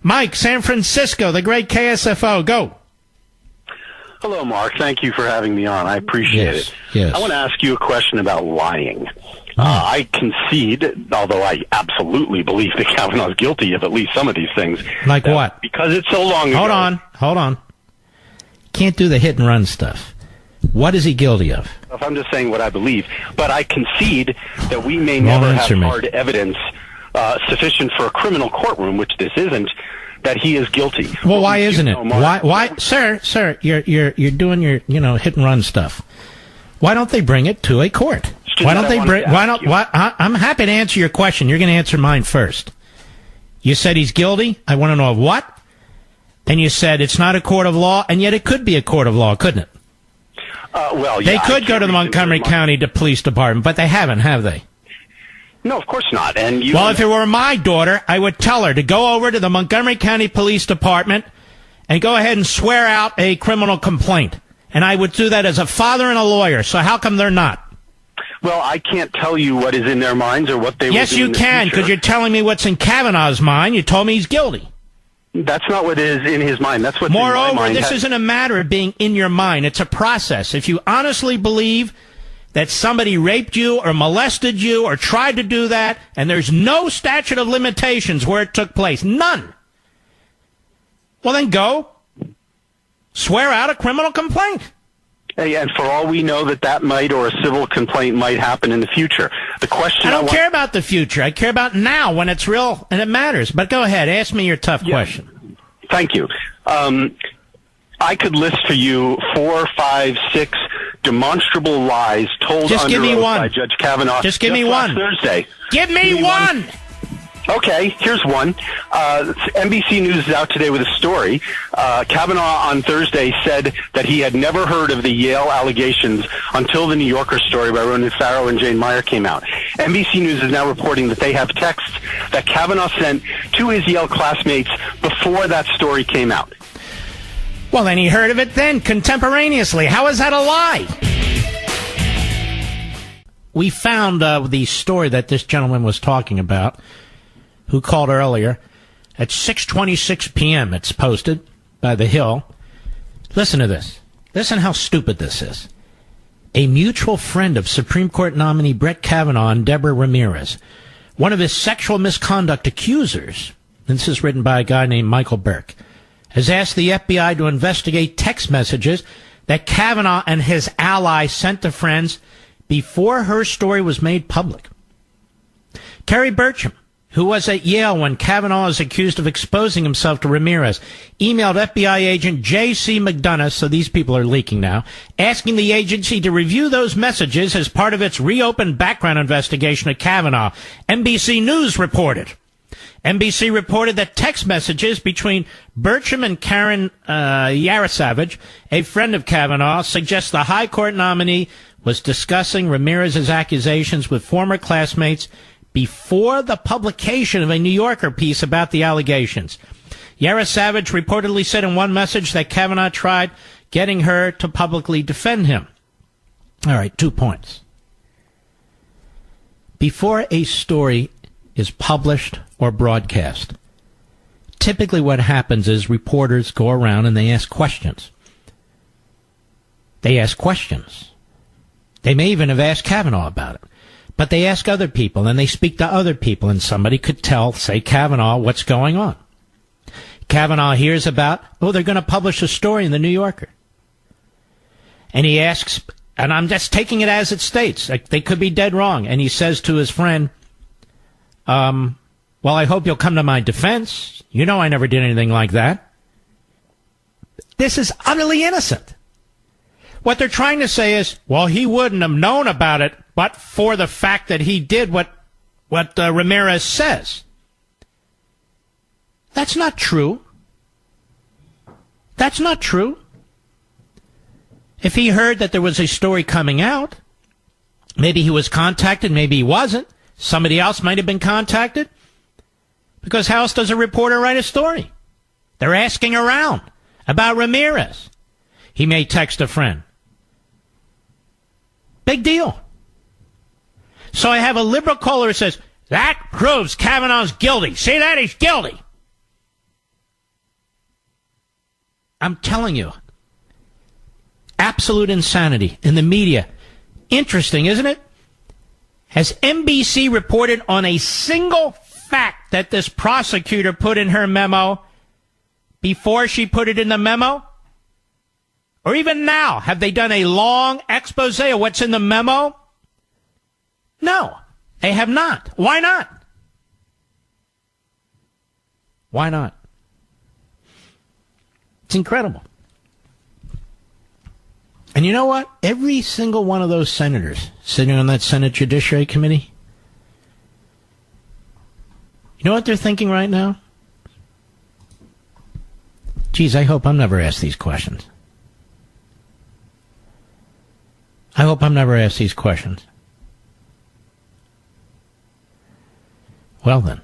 Mike, San Francisco, the great KSFO. Go. Hello, Mark. Thank you for having me on. I appreciate it. Yes. I want to ask you a question about lying. I concede, although I absolutely believe that Kavanaugh's guilty of at least some of these things. Like what? Because it's so long ago. Hold on. Can't do the hit and run stuff. What is he guilty of? I'm just saying what I believe. But I concede that we may never have hard evidence sufficient for a criminal courtroom, which this isn't, that he is guilty. Well, why isn't it? Why, sir? You're doing your hit and run stuff. Why don't they bring it to a court? Why don't they bring? I'm happy to answer your question. You're going to answer mine first. You said he's guilty. I want to know of what? And you said it's not a court of law, and yet it could be a court of law, couldn't it? They could go to the Montgomery County Police Department, but they haven't, have they? No, of course not. Well, if it were my daughter, I would tell her to go over to the Montgomery County Police Department and go ahead and swear out a criminal complaint. And I would do that as a father and a lawyer. So how come they're not? Well, I can't tell you what is in their minds or what they will do. Yes, you can, because you're telling me what's in Kavanaugh's mind. You told me he's guilty. That's not what is in his mind. That's what's Moreover, in my mind. this isn't a matter of being in your mind. It's a process. If you honestly believe that somebody raped you or molested you or tried to do that, and there's no statute of limitations where it took place, none, well, then go swear out a criminal complaint. And for all we know, that might, or a civil complaint might happen in the future. The question I don't care about the future. I care about now when it's real and it matters. But go ahead. Ask me your tough question. Thank you. I could list for you 4, 5, 6 demonstrable lies told under oath by Judge Kavanaugh. Just give me one. Thursday. Give me one. Okay, here's one. NBC News is out today with a story. Kavanaugh on Thursday said that he had never heard of the Yale allegations until the New Yorker story by Ronan Farrow and Jane Meyer came out. NBC News is now reporting that they have texts that Kavanaugh sent to his Yale classmates before that story came out. Well, then he heard of it then, contemporaneously. How is that a lie? We found the story that this gentleman was talking about, who called earlier, at 6:26 p.m. It's posted by The Hill. Listen to this. Listen how stupid this is. A mutual friend of Supreme Court nominee Brett Kavanaugh and Deborah Ramirez, one of his sexual misconduct accusers, and this is written by a guy named Michael Burke, has asked the FBI to investigate text messages that Kavanaugh and his ally sent to friends before her story was made public. Kerry Burcham, who was at Yale when Kavanaugh is accused of exposing himself to Ramirez, emailed FBI agent J.C. McDonough, so these people are leaking now, asking the agency to review those messages as part of its reopened background investigation of Kavanaugh. NBC News reported. NBC reported that text messages between Burcham and Karen Yarosavage, a friend of Kavanaugh, suggest the high court nominee was discussing Ramirez's accusations with former classmates before the publication of a New Yorker piece about the allegations. Yarosavage reportedly said in one message that Kavanaugh tried getting her to publicly defend him. All right, 2 points. Before a story is published or broadcast, typically what happens is reporters go around and they ask questions. They ask questions. They may even have asked Kavanaugh about it. But they ask other people, and they speak to other people, and somebody could tell, say, Kavanaugh, what's going on. Kavanaugh hears about, they're going to publish a story in the New Yorker. And he asks, and I'm just taking it as it states, like, they could be dead wrong, and he says to his friend, well, I hope you'll come to my defense. You know I never did anything like that. This is utterly innocent. What they're trying to say is, well, he wouldn't have known about it but for the fact that he did what Ramirez says. That's not true. That's not true. If he heard that there was a story coming out, maybe he was contacted, maybe he wasn't. Somebody else might have been contacted. Because how else does a reporter write a story? They're asking around about Ramirez. He may text a friend. Big deal. So I have a liberal caller who says, that proves Kavanaugh's guilty. See that? He's guilty. I'm telling you. Absolute insanity in the media. Interesting, isn't it? Has NBC reported on a single fact that this prosecutor put in her memo before she put it in the memo? Or even now, have they done a long expose of what's in the memo? No, they have not. Why not? Why not? It's incredible. And you know what? Every single one of those senators sitting on that Senate Judiciary Committee, you know what they're thinking right now? Geez, I hope I'm never asked these questions. I hope I'm never asked these questions. Well then.